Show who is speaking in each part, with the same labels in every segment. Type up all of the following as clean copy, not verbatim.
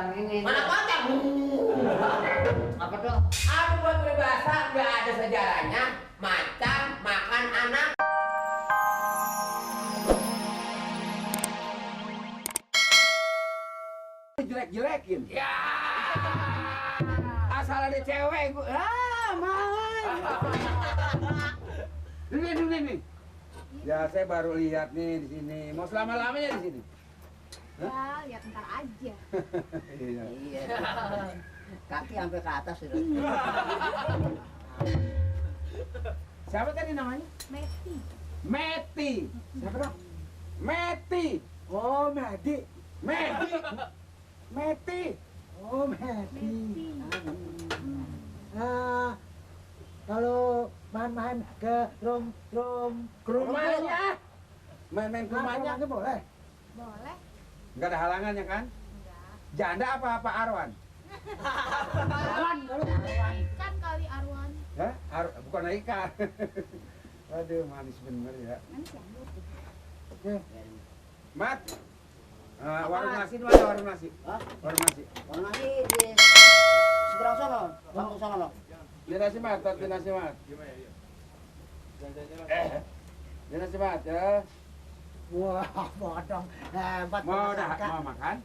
Speaker 1: yang ini.
Speaker 2: Mana kocak?
Speaker 1: Apa tuh?
Speaker 2: Apa buat berbahasa nggak ada sejarahnya? Macan makan anak.
Speaker 3: Jelek-jelekin.
Speaker 2: Ya.
Speaker 3: Asal ada cewek gua. Ini. Ya saya baru lihat nih di sini. Mau selama-lamanya di sini?
Speaker 4: Ya, lihat ntar aja.
Speaker 3: Iya.
Speaker 1: Iya. Kaki sampai ke atas itu.
Speaker 3: Siapa tadi namanya?
Speaker 4: Meti.
Speaker 3: Meti. Siapa dong? Meti.
Speaker 5: Oh, Medi.
Speaker 3: Meti. Meti.
Speaker 5: Oh, Medi.
Speaker 4: Meti.
Speaker 5: Kalau main-main ke
Speaker 3: Ke rumahnya. Main-main ke rumahnya.
Speaker 5: rumahnya boleh?
Speaker 4: Boleh?
Speaker 3: Enggak ada halangannya kan?
Speaker 4: Enggak.
Speaker 3: Janda apa Arwan?
Speaker 5: Arwan, kalau
Speaker 4: Ikan kali Arwan.
Speaker 3: Hah? Bukan ikan. Aduh, manis bener ya.
Speaker 4: Manis ya?
Speaker 5: Oke.
Speaker 3: Mat. Warung nasi di mana warung nasi?
Speaker 1: Hah?
Speaker 3: Warung nasi.
Speaker 1: Warung nasi di seberang sono, kampung sono lo.
Speaker 3: Di nasi mat, di nasi mat. Di nasi mat ya.
Speaker 5: Wah, bodong. Hebat.
Speaker 3: Mau
Speaker 5: masakan.
Speaker 3: mau makan?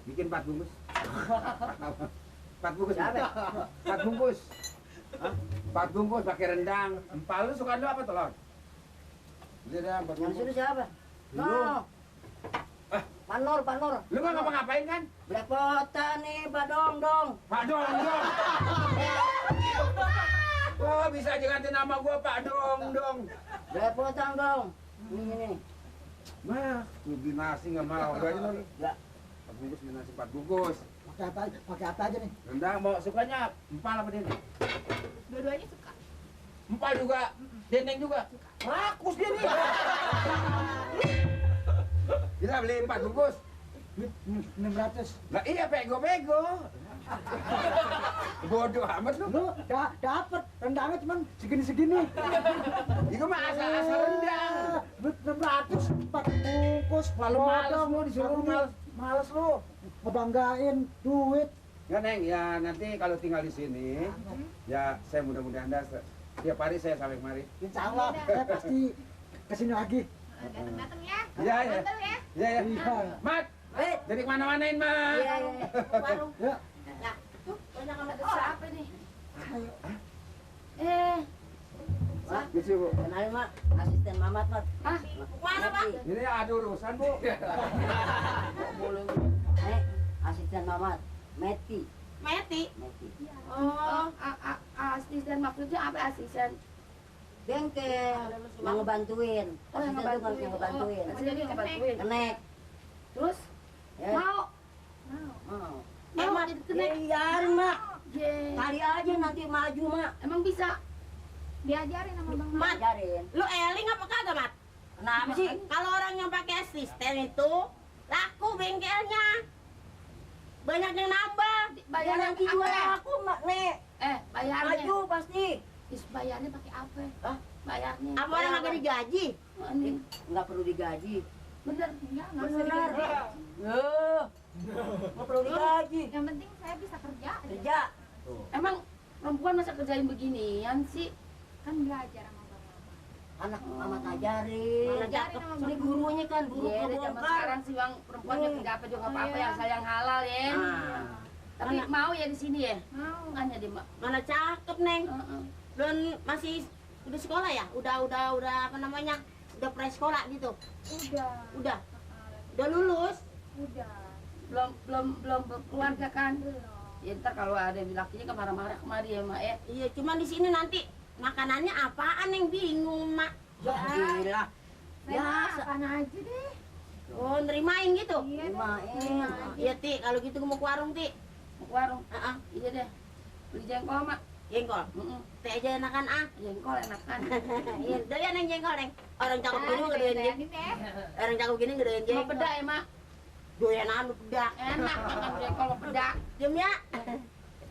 Speaker 3: Bikin 4 bungkus. 4 bungkus.
Speaker 1: Siapa?
Speaker 3: 4 bungkus. Hah? 4 bungkus pakai rendang. Empal lu suka lu apa telur? Beli dah 4
Speaker 1: Yang
Speaker 3: bungkus.
Speaker 1: suruh siapa?
Speaker 3: Lu.
Speaker 1: No. Panor.
Speaker 3: Lu nggak ngapa-ngapain kan?
Speaker 1: Belepotan nih, Pak Dong.
Speaker 3: Pak Dong. Wah, bisa aja ganti nama gua Pak Dong.
Speaker 1: Belepotan dong. Ini.
Speaker 3: Mah, lu beli nasi nggak mau. Udah aja lu.
Speaker 1: Ya.
Speaker 3: 4 bungkus beli nasi 4 bungkus.
Speaker 5: Pakai apa aja nih?
Speaker 3: Rendang mau sukanya empal apa dendeng?
Speaker 4: Dua-duanya suka.
Speaker 3: Empal juga, dendeng juga. Rakus dia nih. Kita beli 4 bungkus.
Speaker 5: 600.
Speaker 3: Lah iya pego. Bodoh amat lu.
Speaker 5: Lu dapet rendangnya cuman segini-segini.
Speaker 3: Itu mah asal rendang.
Speaker 5: 600 4 bungkus.
Speaker 3: Malu males
Speaker 5: Bodong.
Speaker 3: lu disuruh
Speaker 5: Males lu. Ngebanggain duit.
Speaker 3: Ya Neng, ya nanti kalau tinggal di sini, ya saya mudah-mudahan tiap hari saya sampai kemari.
Speaker 5: Insya Allah saya pasti kesini lagi.
Speaker 4: Datang-datang ya.
Speaker 3: Iya.
Speaker 4: Datang ya.
Speaker 3: Iya.
Speaker 5: Iya.
Speaker 3: Mat, jadi kemana-manain Mat.
Speaker 1: Iya. Warung.
Speaker 5: Ya.
Speaker 1: Nah, tuh banyak amat siapa nih? Wah,
Speaker 3: Gitu Bu.
Speaker 1: kenalin Mak, asisten Mamat Mat.
Speaker 4: Ah,
Speaker 1: Mana Pak?
Speaker 3: Ini ada urusan Bu.
Speaker 1: Asisten Mamat, Meti.
Speaker 6: Meti.
Speaker 4: Oh,
Speaker 6: Asisten maksudnya apa asisten?
Speaker 1: Bengkel, mau ngebantuin.
Speaker 6: Oh, yang
Speaker 1: Asisten tuh
Speaker 6: ngebantuin.
Speaker 1: ngebantuin.
Speaker 6: Oh, jadi ngebantuin.
Speaker 1: Kenek.
Speaker 6: Terus
Speaker 1: Ya.
Speaker 6: mau
Speaker 1: Mau.
Speaker 6: mau jadi kenek.
Speaker 1: Iya, Mak.
Speaker 6: Ye.
Speaker 1: Kali aja nanti maju, Mak.
Speaker 6: Emang bisa?
Speaker 4: diajarin sama Bang Mat.
Speaker 6: Mat.
Speaker 1: Ajarin.
Speaker 6: Lu eling apa kagak, Mat?
Speaker 1: Kenapa sih?
Speaker 6: Kalau orang yang pakai asisten itu laku bengkelnya. Banyak yang nambah.
Speaker 1: Bayar
Speaker 6: Bayarnya
Speaker 1: nanti juga
Speaker 6: apa?
Speaker 1: aku, Mak, Nek.
Speaker 6: Bayarnya.
Speaker 1: Maju pasti.
Speaker 6: Is bayarnya pakai apa?
Speaker 1: Hah?
Speaker 6: Bayarnya.
Speaker 1: Apa orang kagak
Speaker 6: digaji?
Speaker 1: Nggak perlu digaji.
Speaker 6: Bener, enggak
Speaker 1: Bener.
Speaker 6: digaji.
Speaker 1: Nggak perlu digaji.
Speaker 4: Yang penting saya bisa kerja aja.
Speaker 1: Kerja.
Speaker 6: Emang perempuan masa kerjain beginian sih?
Speaker 4: Kan belajar sama Bang Mat.
Speaker 1: Anak Mamat ajarin.
Speaker 6: Mana cakep.
Speaker 1: Ini gurunya kan, guru
Speaker 6: Iya, deh, zaman
Speaker 1: kebongkar.
Speaker 6: sekarang sih bang perempuannya tidak apa juga apa-apa yang sayang halal ya.
Speaker 1: Nah,
Speaker 6: Tapi mau ya di sini ya?
Speaker 4: Mau.
Speaker 6: Makanya dia mak.
Speaker 7: Mana cakep neng,
Speaker 6: Heeh.
Speaker 7: dan masih udah sekolah ya, udah apa namanya, udah pre-sekolah gitu,
Speaker 4: Udah.
Speaker 7: udah lulus.
Speaker 4: Udah.
Speaker 6: Belum berkeluarga kan?
Speaker 4: Belum.
Speaker 6: Ya ntar kalau ada lakinya kan marah-marah kemari ya mak ya.
Speaker 7: Iya, cuman di sini nanti makanannya apaan yang bingung mak.
Speaker 1: ya gila.
Speaker 4: Saya mah apaan aja deh.
Speaker 7: Oh nerimain gitu.
Speaker 4: Iya deh.
Speaker 1: Main.
Speaker 7: Iya ti, kalau gitu gue mau ke warung ti.
Speaker 6: Mau ke warung.
Speaker 7: Heeh.
Speaker 6: Iya deh. Beli jengkol mak.
Speaker 7: Jengkol.
Speaker 6: Heeh.
Speaker 7: Teh aja enakan ah.
Speaker 6: Jengkol enakan.
Speaker 7: Iya, doyan neng jengkol neng. Orang cakep gini mah gedein jengkol.
Speaker 4: Ini deh.
Speaker 7: Orang cakep gini gedein
Speaker 6: Sama
Speaker 7: jengkol.
Speaker 6: peda ya mak.
Speaker 7: Doyan anu pedak.
Speaker 6: Enak makan jengkol sama peda.
Speaker 7: Diam ya.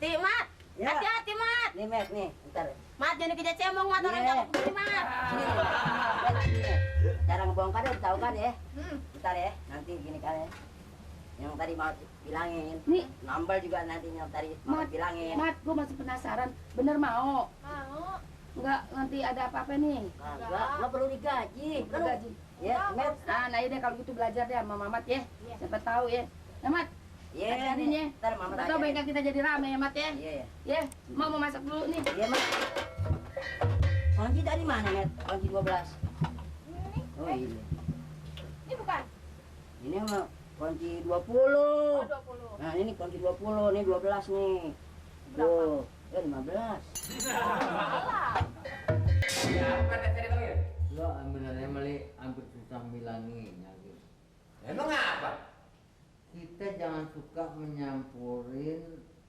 Speaker 7: Ti mat.
Speaker 1: Ya.
Speaker 7: Hati-hati mat.
Speaker 1: Nih, Mek, nih. Bentar.
Speaker 7: Mat jangan dikejar cemong mat orang
Speaker 1: Iya.
Speaker 7: cakep gini mat.
Speaker 1: Sini. Bentar, sini. Cara ngebongkar tahu kan ya?
Speaker 4: Hmm.
Speaker 1: Bentar ya. Nanti gini kan ya. yang tadi Mat bilangin.
Speaker 8: Nih,
Speaker 1: Nambal juga nantinya tadi Mat bilangin.
Speaker 8: Mat, gue masih penasaran. Bener mau?
Speaker 4: Mau.
Speaker 8: Enggak, nanti ada apa-apa nih?
Speaker 1: Kagak, nggak perlu digaji.
Speaker 8: Perlu gaji.
Speaker 1: Ya, Mat.
Speaker 8: Nah ini kalau gitu belajar deh sama Mamat ya. Siapa tahu ya. Nah, Mat,
Speaker 1: Iya,
Speaker 8: ajarin ya.
Speaker 1: ntar Mama
Speaker 8: Siapa tahu
Speaker 1: tanya.
Speaker 8: bengkel kita jadi rame ya, Mat ya.
Speaker 1: Iya, ya.
Speaker 8: Ya, mau masak dulu nih.
Speaker 1: Iya, Mat. Kunci dari mana, Mat? Kunci 12.
Speaker 4: Ini,
Speaker 1: Oh, ini.
Speaker 4: ini bukan.
Speaker 1: Ini mah kunci 20.
Speaker 4: Oh, 20.
Speaker 1: Nah, ini kunci 20, ini 12 nih. Tuh, 15.
Speaker 4: Salah.
Speaker 2: Ya, apa tadi Bang Il?
Speaker 9: Lo sebenarnya Meli hampir susah bilanginnya gitu.
Speaker 2: Emang apa?
Speaker 9: Kita jangan suka menyampurin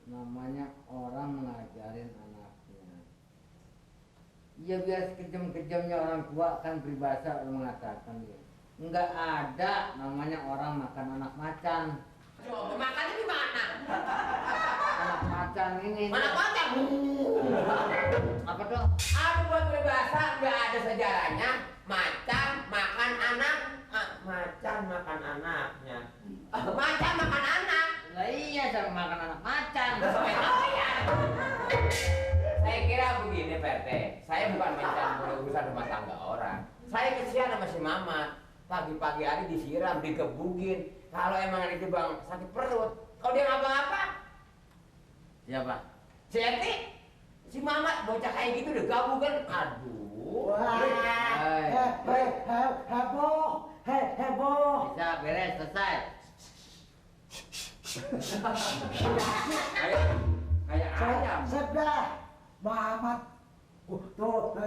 Speaker 9: namanya orang ngajarin anaknya. Ya biar sekejam-kejamnya orang tua kan peribahasa mengatakan ya. Enggak ada namanya orang makan anak macan.
Speaker 2: Coba makannya di mana?
Speaker 9: Anak macan ini.
Speaker 2: Mana makan?
Speaker 9: Apa tuh?
Speaker 2: Ada buat peribahasa nggak ada sejarahnya. Macan makan anak, macan makan anaknya. Macan makan anak.
Speaker 9: Lah iya sama makan anak macan.
Speaker 2: Oh ya. Saya kira begini Pak RT, saya bukan mencampuri urusan rumah tangga orang. Saya kesian sama si Mamat. Pagi-pagi hari disiram, dikebugin. Kalau emang itu bang sakit perut, kalau dia ngapa-ngapa,
Speaker 9: Siapa?
Speaker 2: si Eti, si Mamat bocah kayak gitu udah gabugan, aduh.
Speaker 5: Wah, heboh, heboh.
Speaker 9: Bisa beres selesai.
Speaker 3: Kayak ayam.
Speaker 5: Sudah, Mamat. Tuh, gua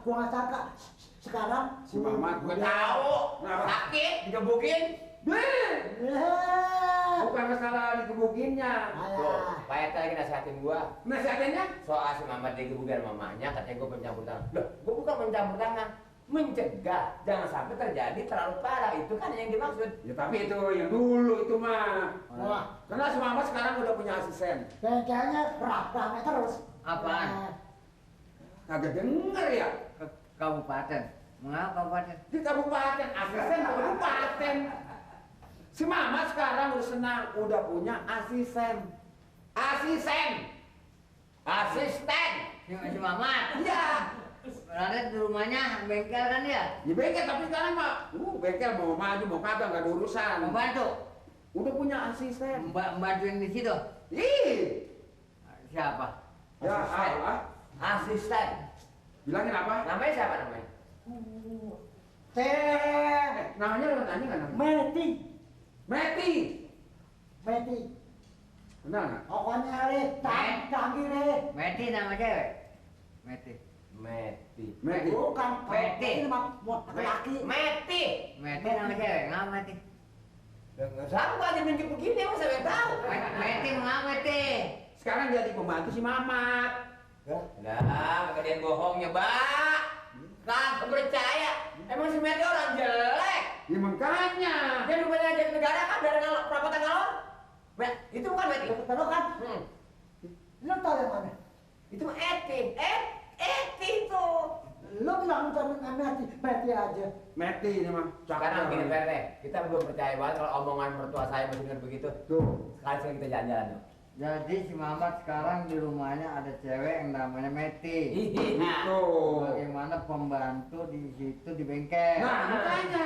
Speaker 5: nggak sangka sekarang
Speaker 3: Si Mamat
Speaker 2: Gue tahu,
Speaker 3: Kenapa?
Speaker 2: sakit, digebukin.
Speaker 3: Bukan masalah dikebukinnya.
Speaker 2: Tuh, Pak RT lagi nasihatin gua.
Speaker 3: Nasihatinnya?
Speaker 2: Soal si Mamat digebukin mamanya, katanya gue pencampur tangan. Loh, gue bukan pencampur tangan, mencegah jangan sampai terjadi terlalu parah. Itu kan yang dimaksud.
Speaker 3: Ya tapi itu yang dulu itu mah.
Speaker 5: Wah,
Speaker 3: Karena si Mamat sekarang udah punya asisten.
Speaker 5: bengkelnya rame terus.
Speaker 9: Apaan?
Speaker 3: Kagak denger ya?
Speaker 9: Kabupaten. Mengapa kabupaten?
Speaker 3: Di kabupaten, asisten kabupaten. Si Mamat sekarang udah senang, udah punya asisten.
Speaker 2: Asisten, asisten.
Speaker 9: Si Mamat.
Speaker 3: Iya.
Speaker 9: Berada di rumahnya bengkel kan ya?
Speaker 3: Ya bengkel tapi sekarang mah, bengkel mau maju mau kagak nggak ada urusan.
Speaker 9: Membantu.
Speaker 3: Udah punya asisten.
Speaker 9: Membantu yang di situ.
Speaker 3: Ih,
Speaker 9: Siapa?
Speaker 3: ya
Speaker 9: Asisten.
Speaker 3: Allah.
Speaker 2: Asisten.
Speaker 3: Bilangin apa?
Speaker 2: Namanya siapa namanya?
Speaker 3: Namanya lu tanya nggak namanya?
Speaker 5: Meti,
Speaker 3: Meti.
Speaker 5: Meti.
Speaker 3: Kenal nggak?
Speaker 5: Pokoknya le, canggih le.
Speaker 9: Meti nama cewek. Meti.
Speaker 2: Meti.
Speaker 3: Meti.
Speaker 5: Bukan,
Speaker 9: Meti.
Speaker 5: ini mah laki.
Speaker 2: Meti.
Speaker 9: Meti nama cewek. Ngapa Meti?
Speaker 2: Nggak sanggup aja nunjuk begini, emang saya nggak tahu.
Speaker 9: Meti mengapa Meti?
Speaker 3: Sekarang jadi pembantu si Mamat.
Speaker 2: Dah, kalian bohongnya, Mbak. Kagak percaya. Emang si Meti orang jelek.
Speaker 3: Ya makanya.
Speaker 2: Dia rupanya jadi negara kan dari perabotan galon. Itu bukan Meti.
Speaker 5: Tahu kan? Lu tahu yang mana?
Speaker 2: Itu Eti. Eti itu.
Speaker 5: Lu bilang Meti aja.
Speaker 3: Meti ini mah.
Speaker 2: Sekarang gini Pak RT, kita belum percaya banget kalau omongan mertua saya masih dengar begitu.
Speaker 3: Tuh.
Speaker 2: Sekali kita jalan-jalan yuk.
Speaker 9: Jadi si Mamat sekarang di rumahnya ada cewek yang namanya Meti.
Speaker 3: Itu.
Speaker 9: Bagaimana pembantu di situ di bengkel.
Speaker 3: Nah, makanya.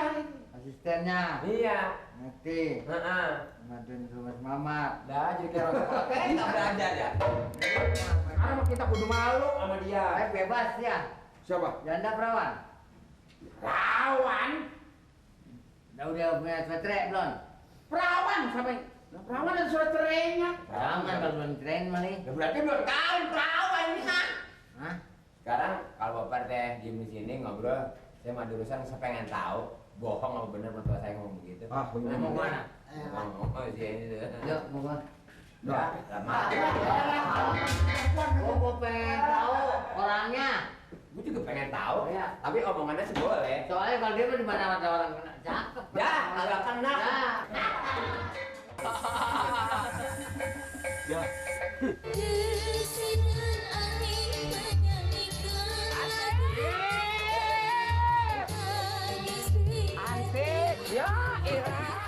Speaker 9: Asistennya
Speaker 2: Iya.
Speaker 9: Meti.
Speaker 2: Heeh.
Speaker 9: Bantuin di rumah si Mamat.
Speaker 2: Dah jadi kayak orang sekolah. Kayak nggak belajar ya.
Speaker 3: Sekarang mah kita kudu malu sama dia.
Speaker 9: Bebas ya.
Speaker 3: Siapa?
Speaker 9: Janda perawan.
Speaker 3: Perawan.
Speaker 9: Udah punya sweater belum?
Speaker 3: Perawan sampai. Nah, perawan ada surat cerainya.
Speaker 9: Jangan kalau belum train mali.
Speaker 2: Ya berarti belum kawin perawan ini kan.
Speaker 9: Hah?
Speaker 2: Sekarang kalau Bapak teh diem di sini ngobrol, saya mah urusan saya pengen tahu bohong apa bener mertua saya ngomong begitu.
Speaker 3: Ah, bener.
Speaker 9: Mau mana?
Speaker 2: Ngomong sih ini.
Speaker 9: Yuk, mau mana?
Speaker 2: Ya, lama.
Speaker 9: Gua pengen tahu orangnya.
Speaker 2: Gue juga pengen tahu.
Speaker 9: Iya.
Speaker 2: Tapi omongannya sih boleh.
Speaker 9: Soalnya kalau dia mah di mana ada orang kena cakep.
Speaker 2: Ya, agak kena.
Speaker 9: Ya.
Speaker 10: Desiran angin menyanyikan
Speaker 2: Asik. Ya, Ira.